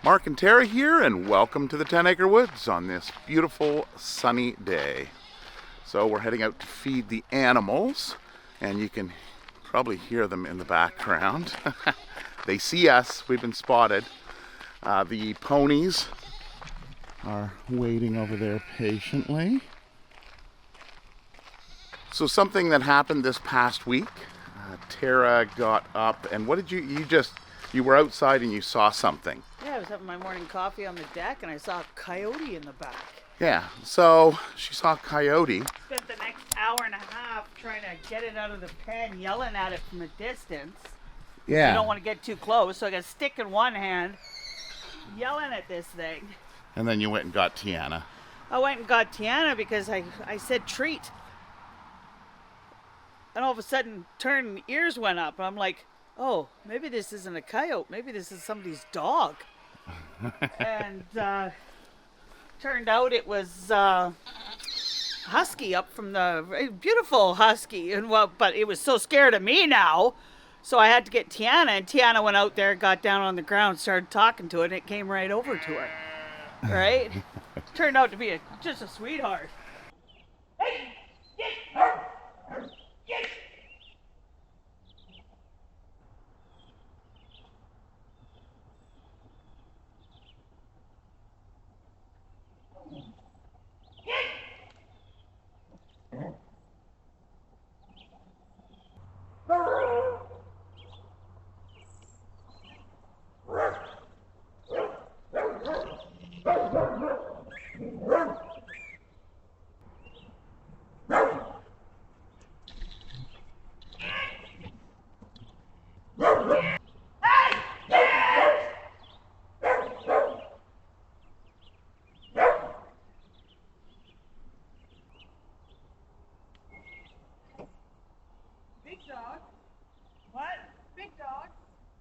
Mark and Tara here, and welcome to the 10 Acre Woods on this beautiful sunny day. So we're heading out to feed the animals, and you can probably hear them in the background. They see us, we've been spotted. The ponies are waiting over there patiently. So something that happened this past week, Tara got up, and what did you were outside and you saw something. Yeah, I was having my morning coffee on the deck and I saw a coyote in the back. Yeah, so she saw a coyote. Spent the next hour and a half trying to get it out of the pen, yelling at it from a distance. Yeah. You don't want to get too close, so I got a stick in one hand, yelling at this thing. And then you went and got Tiana. I went and got Tiana because I said treat. And all of a sudden, turned ears went up. And I'm like, oh, maybe this isn't a coyote. Maybe this is somebody's dog. And turned out it was husky up from the beautiful husky. And but it was so scared of me now. So I had to get Tiana. And Tiana went out there, got down on the ground, started talking to it. And it came right over to her. Right? Turned out to be just a sweetheart. Big dog? What? Big dog?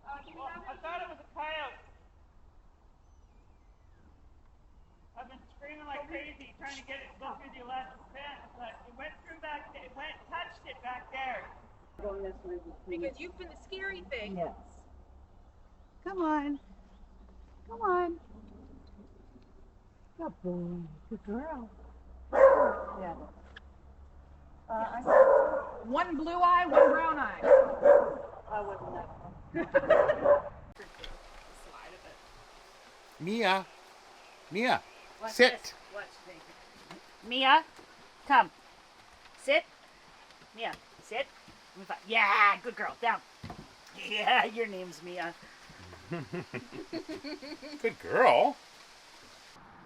I thought it was a coyote. I've been screaming like crazy trying to get it to go through the elastic fence, but it went through back there. It went, touched it back there. Because you've been the scary thing. Yes. Come on. Come on. Good boy. Good girl. Yeah. One blue eye, one brown eye. I wouldn't know. Mia, Watch sit. this. Watch this. Mia, come. Sit. Mia, sit. Yeah, good girl. Down. Yeah, your name's Mia. Good girl.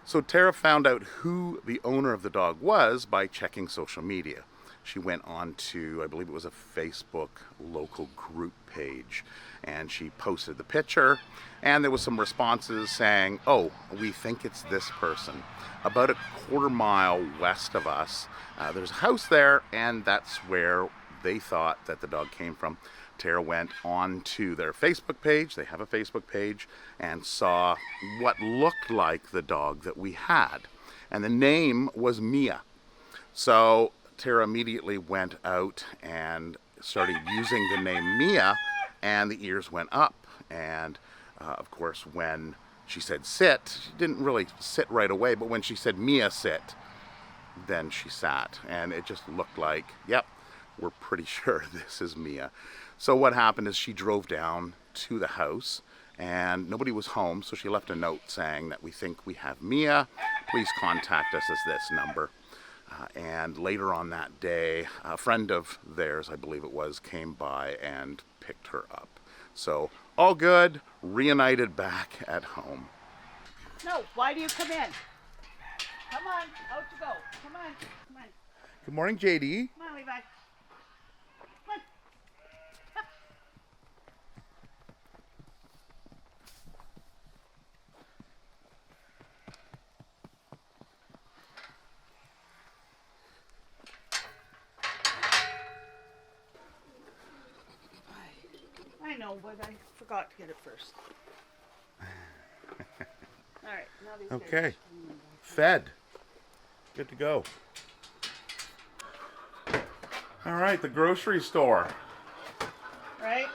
So Tara found out who the owner of the dog was by checking social media. She went on to, I believe it was a Facebook local group page, and she posted the picture, and there was some responses saying, oh, we think it's this person. About a quarter-mile west of us, there's a house there, and that's where they thought that the dog came from. Tara went on to their Facebook page, they have a Facebook page, and saw what looked like the dog that we had. And the name was Mia. So Tara immediately went out and started using the name Mia, and the ears went up. And of course, when she said sit, she didn't really sit right away, but when she said Mia sit, then she sat. And it just looked like, yep, we're pretty sure this is Mia. So what happened is she drove down to the house and nobody was home, so she left a note saying that we think we have Mia. Please contact us as this number. And later on that day, a friend of theirs, I believe it was, came by and picked her up. So all good, reunited back at home. No, why do you come in? Come on, out you go. Come on, come on. Good morning, JD. Come on, Levi. Come on. Up. I know, but I forgot to get it first. All right, now these Okay. guys- Fed. Good to go. All right, the grocery store. Right?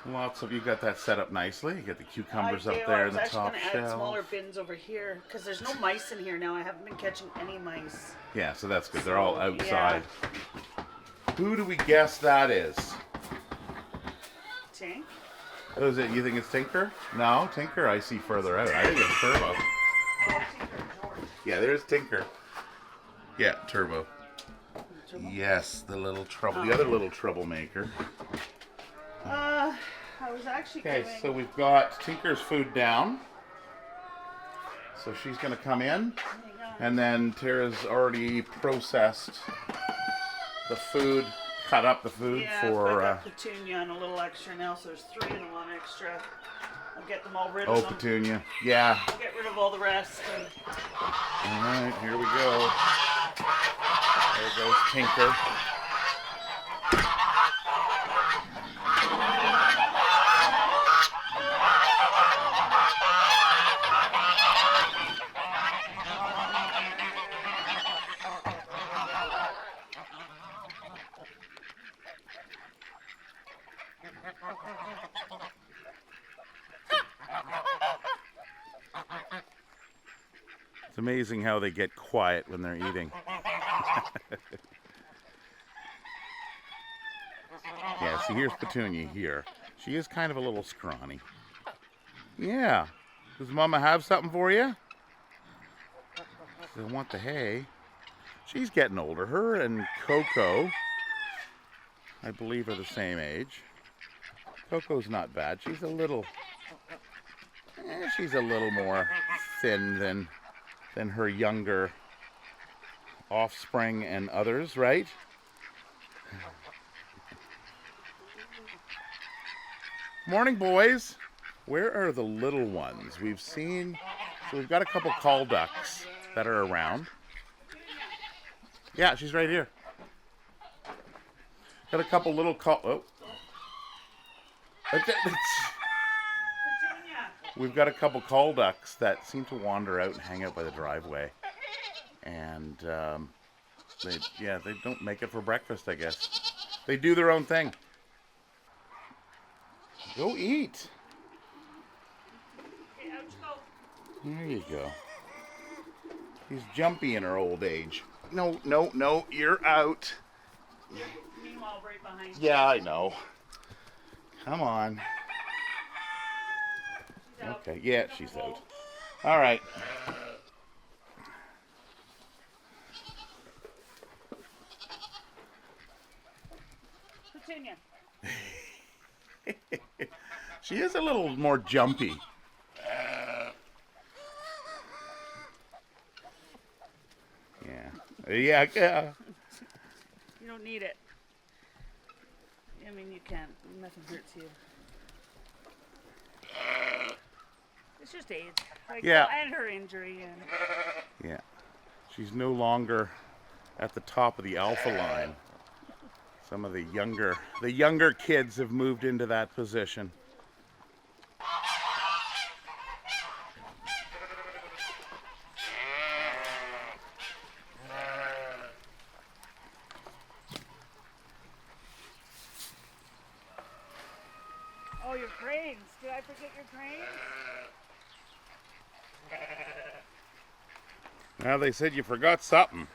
Lots of, you got that set up nicely. You got the cucumbers I up do. there I in was the actually top going to add smaller shelf. bins over here because there's no mice in here now. I haven't been catching any mice. Yeah, so that's good. They're all So, outside. Who do we guess that is? Tink? Oh, is it? You think it's Tinker? No, Tinker I see further out. I think it's Turbo. Oh, Tinker George. Yeah, there's Tinker. Yeah, Turbo. Turbo? Yes, the little trouble, the other little troublemaker. I was actually Okay, doing... so we've got Tinker's food down. So she's going to come in. And then Tara's already processed the food, cut up the food for... I got Petunia and a little extra now, so there's 3 and 1 extra. I'll get them all rid of Oh, them. Petunia. Yeah. I'll get rid of all the rest. And... All right, here we go. There goes Tinker. It's amazing how they get quiet when they're eating. Yeah, see, here's Petunia here. She is kind of a little scrawny. Yeah. Does Mama have something for you? She doesn't want the hay. She's getting older. Her and Coco, I believe, are the same age. Coco's not bad. She's a little more thin than her younger offspring and others, right? Morning, boys. Where are the little ones? We've got a couple call ducks that are around. Yeah, she's right here. Got a couple little We've got a couple call ducks that seem to wander out and hang out by the driveway. And they don't make it for breakfast, I guess. They do their own thing. Go eat. Okay, out you go. There you go. She's jumpy in her old age. No, you're out. Meanwhile, right behind you. Yeah, I know. Come on. She's out. Okay, yeah, she's out. All right. Petunia. She is a little more jumpy. Yeah. You don't need it. I mean, you can't. Nothing hurts you. It's just age. Like, Yeah. And her injury. And... Yeah. She's no longer at the top of the alpha line. Some of the younger kids have moved into that position. Oh, your cranes. Did I forget your cranes? Now they said you forgot something.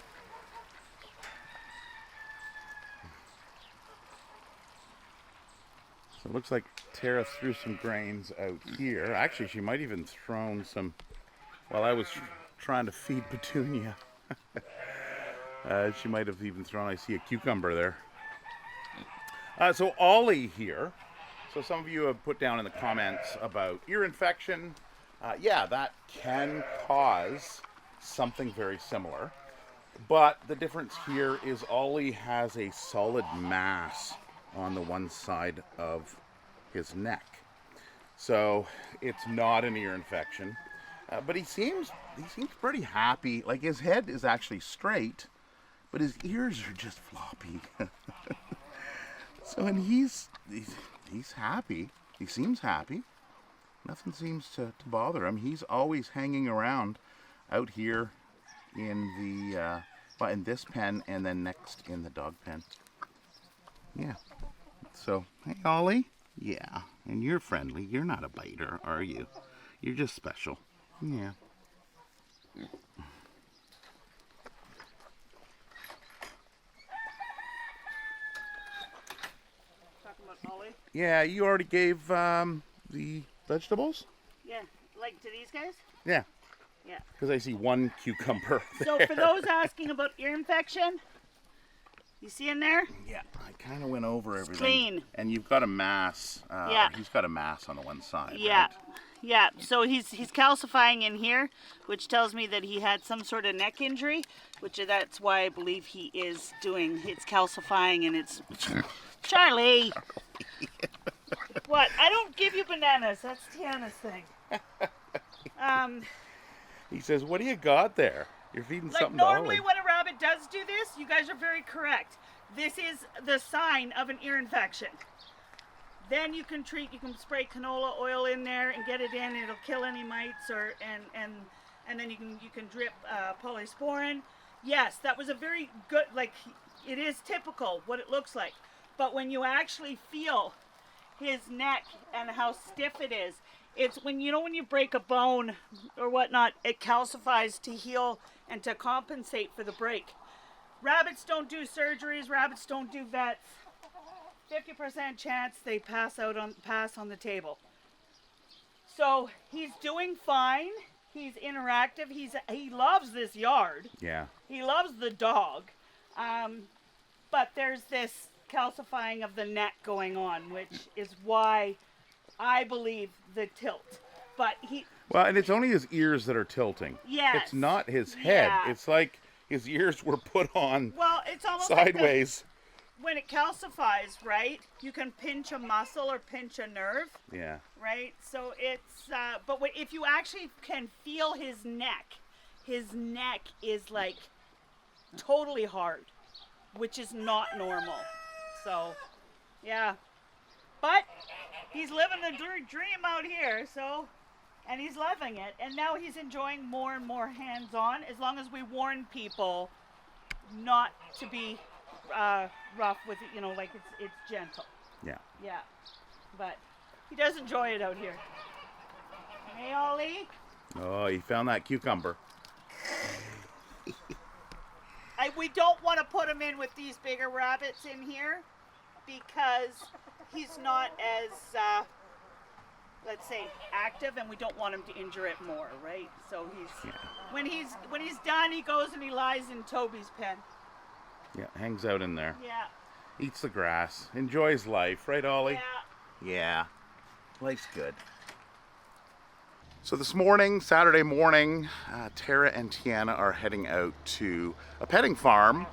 So it looks like Tara threw some grains out here. Actually, she might even thrown some while I was trying to feed Petunia. She might have even thrown, I see a cucumber there. So Ollie here. So some of you have put down in the comments about ear infection. Yeah, that can cause something very similar. But the difference here is Ollie has a solid mass on the one side of his neck. So it's not an ear infection. But he seems pretty happy. Like, his head is actually straight, but his ears are just floppy. So, and he's happy. He seems happy. Nothing seems to bother him. He's always hanging around out here in the in this pen, and then next in the dog pen. Yeah. So, hey Ollie, Yeah, and you're friendly. You're not a biter, are you? You're just special. Yeah. Talking about Ollie? Yeah, you already gave the vegetables? Yeah, like to these guys? Yeah. Yeah. Because I see one cucumber So for those asking about ear infection, you see in there? Yeah, I kind of went over everything. Clean. And you've got a mass. Yeah. He's got a mass on the one side. Yeah. Right? Yeah, so he's calcifying in here, which tells me that he had some sort of neck injury, that's why I believe he is it's calcifying and it's... Charlie! What? I don't give you bananas. That's Tiana's thing. He says, what do you got there? You're feeding Like something to normally Ollie. when a rabbit does do this, you guys are very correct. This is the sign of an ear infection. Then you can spray canola oil in there and get it in, and it'll kill any mites, and then you can drip polysporin. Yes, that was a very good, it is typical what it looks like. But when you actually feel his neck and how stiff it is, it's when you break a bone or whatnot, it calcifies to heal and to compensate for the break. Rabbits don't do surgeries, rabbits don't do vets. 50% chance they pass on the table. So he's doing fine. He's interactive. He loves this yard. Yeah. He loves the dog. But there's this calcifying of the neck going on, which is why I believe the tilt. But Well, and it's only his ears that are tilting. Yes. It's not his head. Yeah. It's like his ears were put on it's almost sideways. when it calcifies, right? You can pinch a muscle or pinch a nerve. Yeah. Right? So it's, but if you actually can feel his neck is like totally hard, which is not normal. So, yeah. But he's living the dream out here, and he's loving it. And now he's enjoying more and more hands-on, as long as we warn people not to be rough with it, it's gentle. Yeah. Yeah. But he does enjoy it out here. Hey, Ollie. Oh, he found that cucumber. We don't want to put him in with these bigger rabbits in here because he's not as, let's say, active, and we don't want him to injure it more, right? So when he's done, he goes and he lies in Toby's pen. Yeah, hangs out in there. Yeah. Eats the grass. Enjoys life, right, Ollie? Yeah. Yeah. Life's good. So this morning, Saturday morning, Tara and Tiana are heading out to a petting farm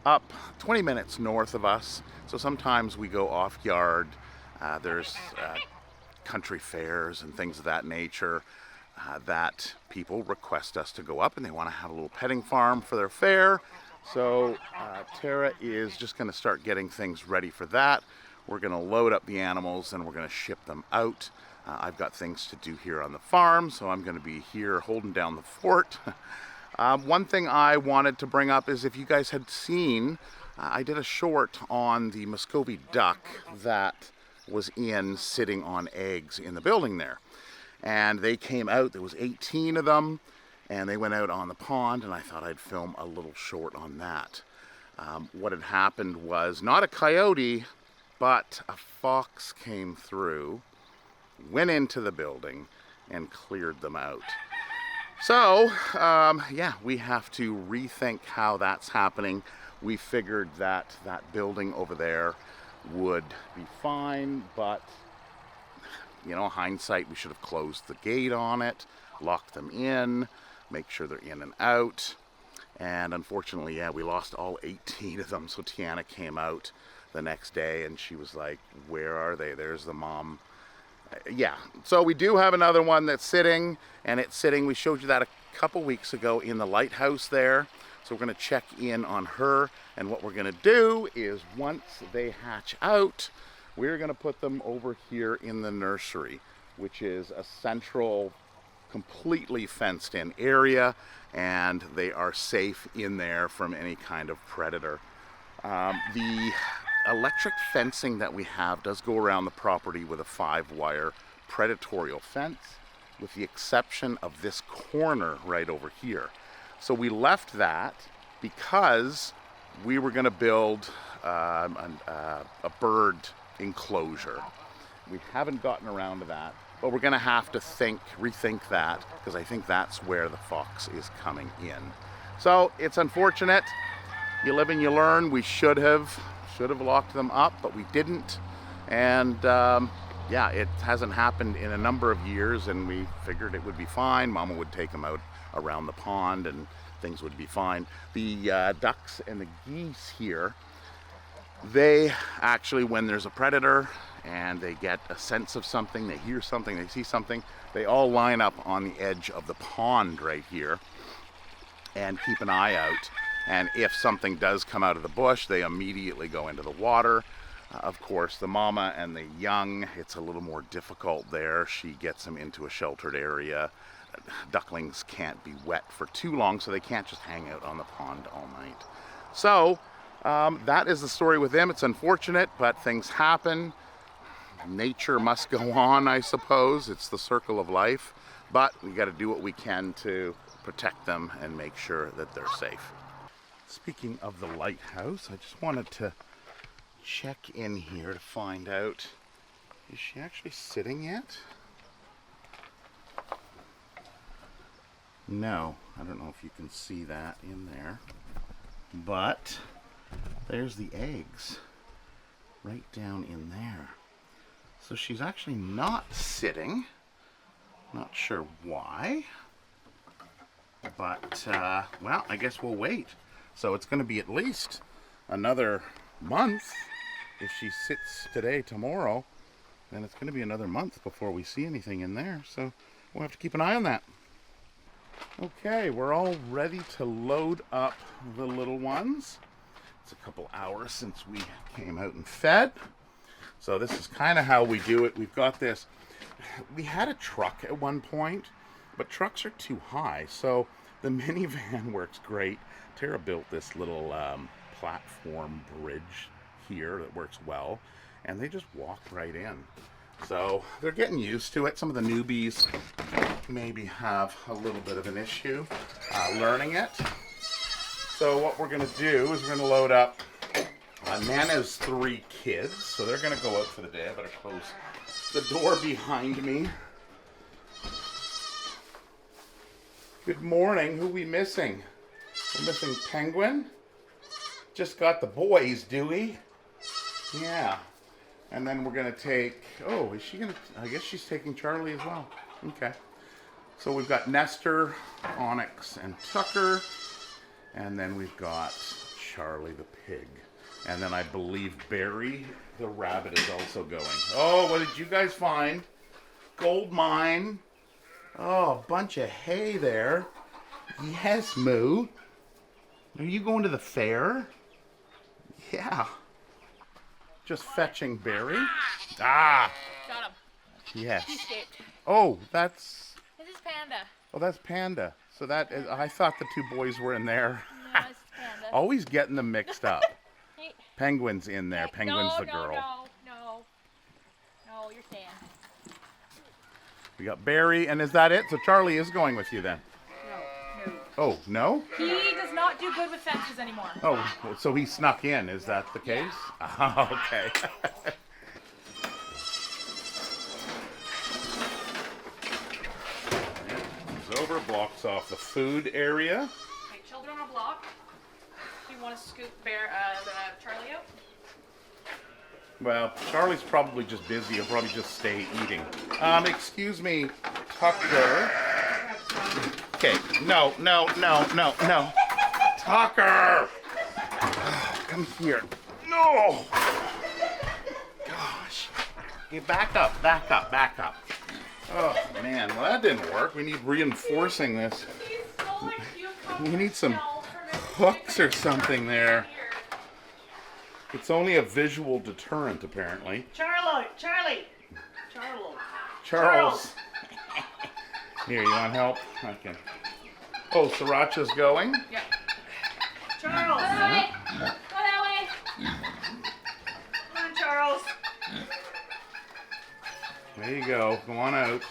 up 20 minutes north of us. So sometimes we go off yard. There's country fairs and things of that nature that people request us to go up, and they want to have a little petting farm for their fair. So Tara is just going to start getting things ready for that. We're going to load up the animals and we're going to ship them out. I've got things to do here on the farm, so I'm going to be here holding down the fort. One thing I wanted to bring up is if you guys had seen, I did a short on the Muscovy duck that was sitting on eggs in the building there. And they came out, there was 18 of them, and they went out on the pond, and I thought I'd film a little short on that. What had happened was not a coyote, but a fox came through, went into the building, and cleared them out. So, yeah, we have to rethink how that's happening. We figured that that building over there would be fine, but, hindsight, we should have closed the gate on it, locked them in, make sure they're in and out. And unfortunately, yeah, we lost all 18 of them. So Tiana came out the next day and she was like, where are they? There's the mom. Yeah, so we do have another one that's sitting, and it's sitting. We showed you that a couple weeks ago in the lighthouse there. So we're going to check in on her, and what we're going to do is once they hatch out, we're going to put them over here in the nursery, which is a central, completely fenced in area, and they are safe in there from any kind of predator. The electric fencing that we have does go around the property with a 5-wire predatorial fence, with the exception of this corner right over here. So we left that because we were going to build a bird enclosure. We haven't gotten around to that, but we're going to have to rethink that, because I think that's where the fox is coming in. So it's unfortunate. You live and you learn. We should have locked them up, but we didn't. And yeah, it hasn't happened in a number of years, and we figured it would be fine. Mama would take them out around the pond and things would be fine. The ducks and the geese here, they actually, when there's a predator and they get a sense of something, they hear something, they see something, they all line up on the edge of the pond right here and keep an eye out. And if something does come out of the bush, they immediately go into the water. Of course, the mama and the young, it's a little more difficult there. She gets them into a sheltered area. Ducklings can't be wet for too long, so they can't just hang out on the pond all night. So that is the story with them. It's unfortunate, but things happen. Nature must go on, I suppose. It's the circle of life. But we got to do what we can to protect them and make sure that they're safe. Speaking of the lighthouse, I just wanted to check in here to find out, is she actually sitting yet? No, I don't know if you can see that in there, but there's the eggs right down in there. So she's actually not sitting. Not sure why, but well, I guess we'll wait. So it's going to be at least another month. If she sits today, tomorrow, then it's going to be another month before we see anything in there. So we'll have to keep an eye on that. Okay, we're all ready to load up the little ones. It's a couple hours since we came out and fed. So this is kind of how we do it. We've got this. We had a truck at one point, but trucks are too high. So the minivan works great. Tara built this little platform bridge here that works well, and they just walk right in. So they're getting used to it. Some of the newbies maybe have a little bit of an issue learning it. So what we're going to do is we're going to load up Nana's 3 kids, so they're going to go out for the day. I better close the door behind me. Good morning. Who are we missing? We're missing Penguin. Just got the boys, do we? Yeah. And then we're going to take, oh, is she going to, I guess she's taking Charlie as well. Okay. So we've got Nestor, Onyx, and Tucker. And then we've got Charlie the pig. And then I believe Barry the rabbit is also going. Oh, what did you guys find? Gold mine. Oh, a bunch of hay there. Yes, Moo. Are you going to the fair? Yeah. Just fetching Barry. Ah. Got him. Yes. He escaped. Oh, that's. This is Panda. Oh, that's Panda. So that is, I thought the 2 boys were in there. No, it's Panda. Always getting them mixed up. Hey. Penguin's in there. Penguin's the girl. No, you're staying. We got Barry, and is that it? So Charlie is going with you then? No. Oh, no? He does not do good with fences anymore. Oh, so he snuck in. Is that the case? Oh, okay. Comes over, blocks off the food area. Okay, children on a block. Do you want to scoop Charlie out? Well, Charlie's probably just busy. He'll probably just stay eating. Excuse me, Tucker. Okay, no. Tucker! Oh, come here. No! Gosh. Okay, back up. Oh, man. Well, that didn't work. We need reinforcing this. We need some hooks or something there. It's only a visual deterrent, apparently. Charles. Here, you want help? Okay. Oh, Sriracha's going? Yeah. Charles! Go that way! There you go. Go on out.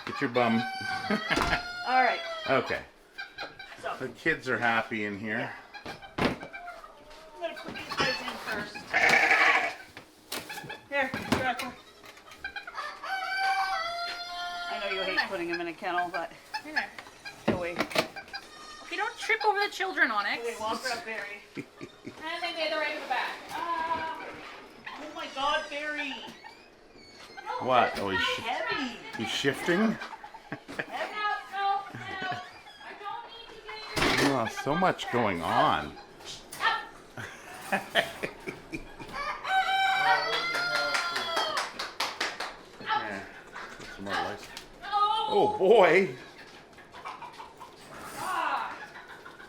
Get your bum. All right. Okay. So The kids are happy in here. I'm gonna put these guys in first. Here, Gretel. I know you hate putting them in a kennel, but Here. do we? Okay, don't trip over the children, Onyx. They walk up, Barry. And they lay the right in the back. Oh my God, Barry! What? Oh, Heavy. he's shifting? No. I don't need to get your... Oh, so much going on. Yeah, put some more lights. Oh boy.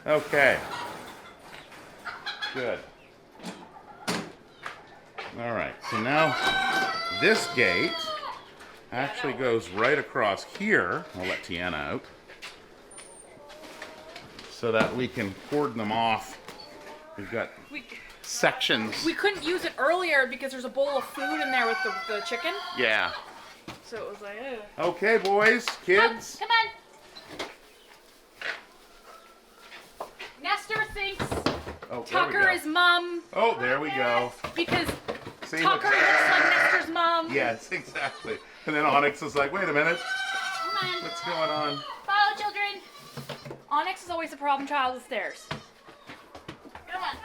Okay. Good. All right. So now this gate actually goes right across here. I'll let Tiana out so that we can cordon them off. We've got sections. We couldn't use it earlier because there's a bowl of food in there with the chicken. Yeah. So it was like, ew. Okay, boys, kids. Come on. Nestor thinks Oh, there we Tucker go. is mom. Oh, there we go. Because See, Tucker look. looks like Nestor's mom. Yes, exactly. And then Onyx is like, wait a minute, Come on. what's going on? Follow, children. Onyx is always a problem child with stairs. Come on.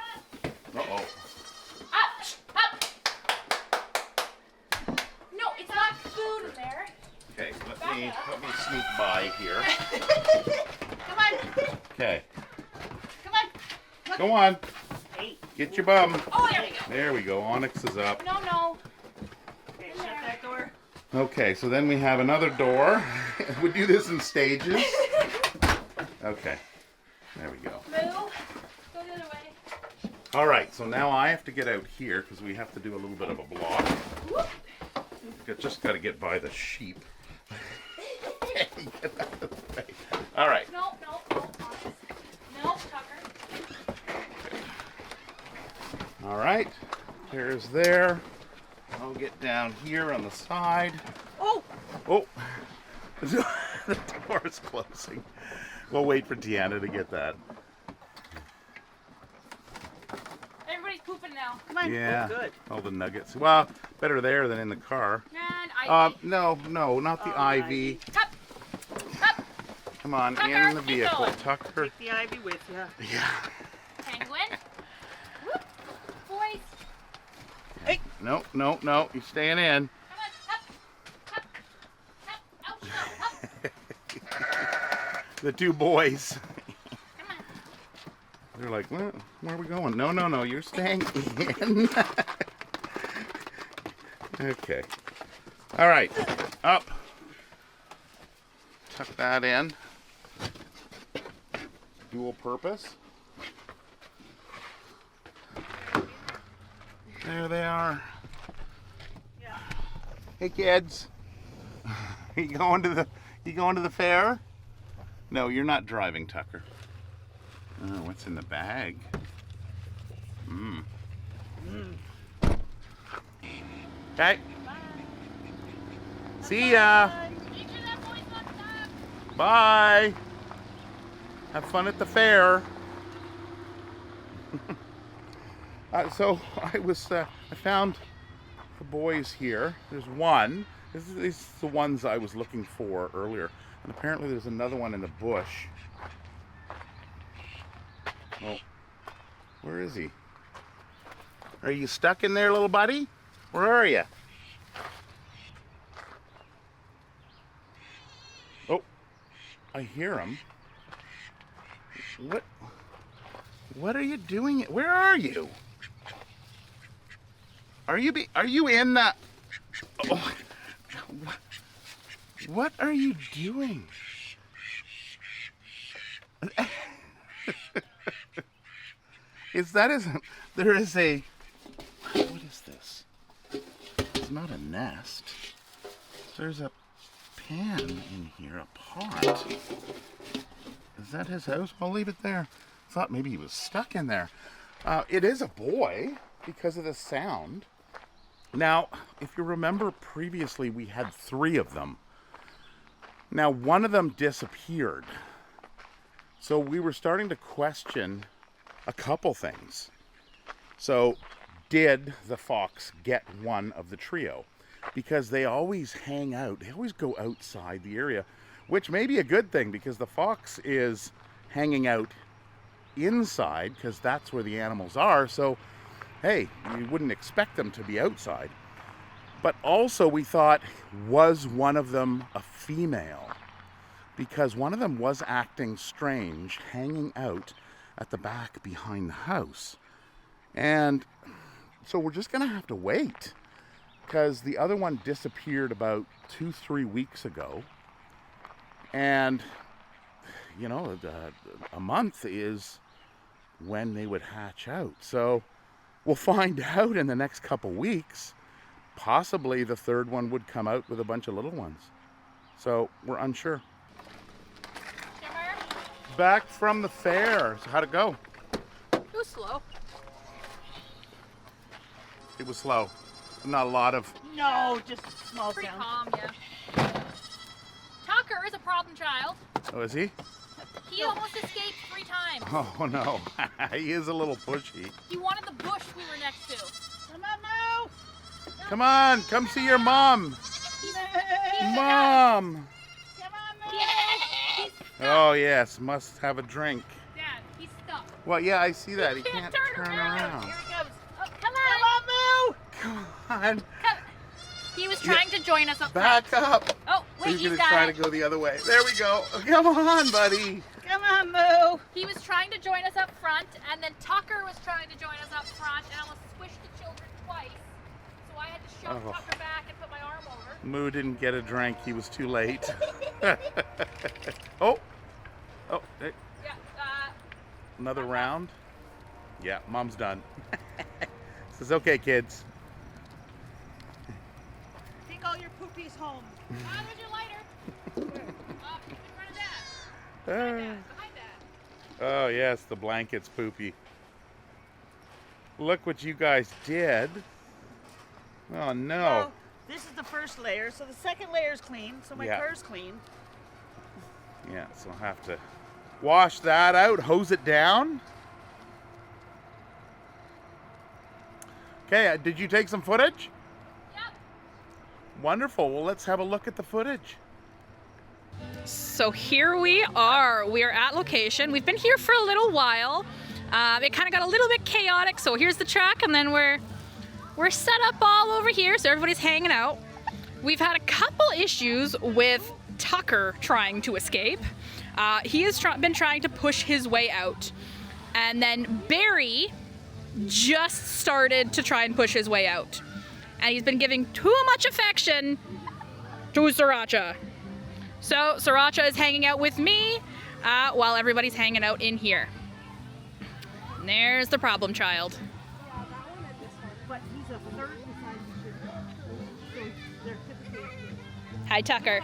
Uh-oh. Up. No, it's not food in there. Okay, let me sneak by here. Come on. Okay, Come on. go on. Hey. Get your bum. Oh, there we go. There we go. Onyx is up. No. Okay, shut that door. Okay, so then we have another door. We do this in stages. Okay, there we go. Move. Go the other way. All right, so now I have to get out here because we have to do a little bit of a block. Whoop. Just got to get by the sheep. Get out of the way. All right. No, Onyx. No, Tucker. All right. There's there. I'll get down here on the side. Oh, Oh, the door is closing. We'll wait for Tiana to get that. Everybody's pooping now. come on. Yeah. Oh, good. All the nuggets. Well, better there than in the car. And I. No, not the Oh, the ivy. Up. Come on, Tucker, in the keep vehicle. going. Tucker. Take the ivy with you. Yeah. Penguin. Whoop. Boys. Hey. No. You're staying in. Come on. Up. Up. The two boys. Come on. They're like, well, where are we going? No. You're staying in. Okay. All right. Up. Tuck that in. Dual purpose. There they are. Yeah. Hey kids. You going to the fair? No, you're not driving, Tucker. Oh, what's in the bag? Okay. See ya. Make sure that boy's not stuck. Bye. Have fun at the fair. So I found the boys here. There's one. This is the ones I was looking for earlier. And apparently there's another one in the bush. Oh, where is he? Are you stuck in there, little buddy? Where are you? Oh, I hear him. What are you doing? Where are you? Are you in the... Oh, what are you doing? There is a... What is this? It's not a nest. There's a pan in here, a pot. Is that his house? I'll leave it there. I thought maybe he was stuck in there. It is a boy because of the sound. Now, if you remember previously, we had 3 of them. Now, one of them disappeared. So we were starting to question a couple things. So, did the fox get one of the trio? Because they always hang out. They always go outside the area, which may be a good thing because the fox is hanging out inside because that's where the animals are. So, hey, you wouldn't expect them to be outside. But also we thought, was one of them a female? Because one of them was acting strange, hanging out at the back behind the house. And so we're just gonna have to wait because the other one disappeared about 2-3 weeks ago. And, you know, a month is when they would hatch out. So we'll find out in the next couple weeks. Possibly the third one would come out with a bunch of little ones. So we're unsure. Back from the fair. So how'd it go? It was slow. It was slow. Not a lot of... No, just small Pretty sound. calm, yeah. Tucker is a problem child. Oh, is he? He almost escaped 3 times. Oh, no. He is a little pushy. He wanted the bush we were next to. Come on, Moo! Come on, come see your mom. He's Mom! Come on, Moo! He's Oh, yes, must have a drink. Dad, he's stuck. Well, yeah, I see that. He can't can't turn turn around. around. Here he comes. Oh, come Come on, on. Moo! Come on, He was trying to join us up back front. up. Oh, wait, He's he's gonna got try it. to go the other way. There we go. Come on, buddy. Come on, Moo! He was trying to join us up front, and then Tucker was trying to join us up front, and almost squished the children twice. So I had to shove Oh. Tucker back and put my arm over. Moo didn't get a drink. He was too late. Oh. Oh, hey, Yeah, another round. Yeah, Mom's done. Says, okay, kids. Take all your poopies home. where's your lighter? In front of Dad. Behind Dad. Oh, yes, the blanket's poopy. Look what you guys did. Oh, no. Well, this is the first layer, so the second layer is clean, so my Yeah. car's clean. Yeah, so I'll have to wash that out, hose it down. Okay, did you take some footage? Yep. Wonderful. Well, let's have a look at the footage. So here we are. We are at location. We've been here for a little while. It kind of got a little bit chaotic. So here's the truck, and then we're set up all over here, so everybody's hanging out. We've had a couple issues with Tucker trying to escape. He has been trying to push his way out, and then Barry just started to try and push his way out, and he's been giving too much affection to Sriracha. So Sriracha is hanging out with me while everybody's hanging out in here. And there's the problem child. But he's a third beside the so they're typically... Hi, Tucker.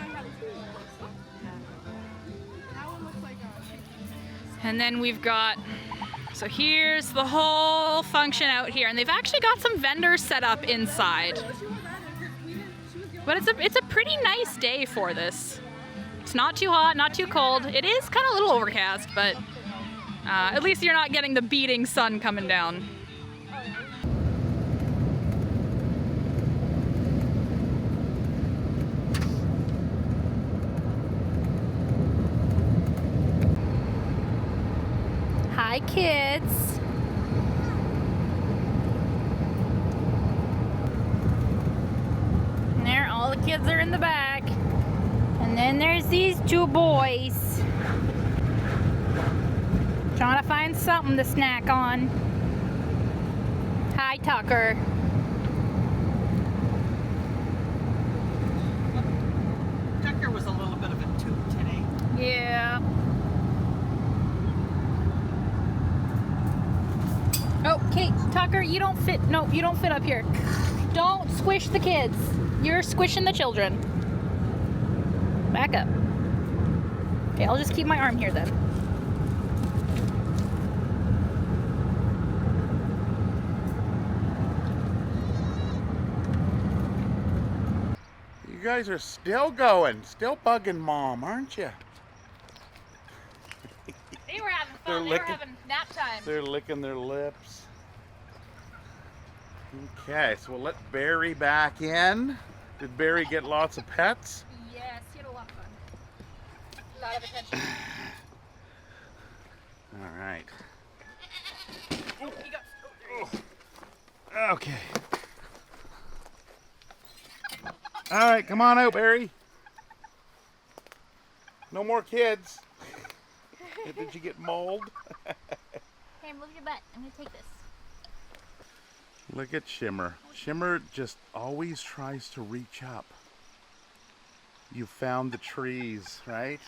And then we've got, so here's the whole function out here, and they've actually got some vendors set up inside. But it's a pretty nice day for this. It's not too hot, not too cold. It is kind of a little overcast, but at least you're not getting the beating sun coming down. Hi, kids. And there, all the kids are in the back. And then there's these 2 boys. Trying to find something to snack on. Hi, Tucker. Tucker was a little bit of a toot today. Yeah. Oh, Kate, Tucker, you don't fit. No, you don't fit up here. Don't squish the kids. You're squishing the children. Back up. Okay, I'll just keep my arm here then. You guys are still going, still bugging Mom, aren't you? They were having They're fun. They were licking- having nap time. They're licking their lips. Okay, so we'll let Barry back in. Did Barry get lots of pets? Yes, he had a lot of fun. A lot of attention. All right. Oh, he got. Okay. All right, come on out, Barry. No more kids. Did you get mauled? Hey, move your butt. I'm gonna take this. Look at Shimmer. Shimmer just always tries to reach up. You found the trees, right?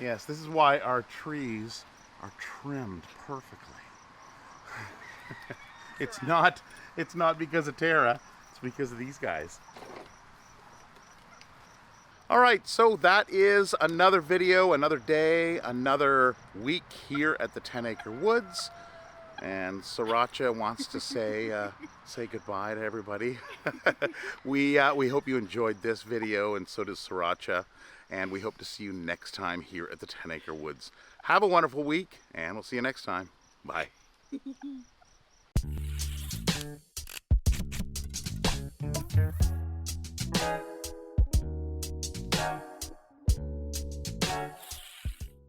Yes, this is why our trees are trimmed perfectly. It's not because of Tara, it's because of these guys. All right, so that is another video, another day, another week here at the 10 Acre Woods. And Sriracha wants to say goodbye to everybody. We hope you enjoyed this video, and so does Sriracha. And we hope to see you next time here at the 10 Acre Woods. Have a wonderful week, and we'll see you next time. Bye.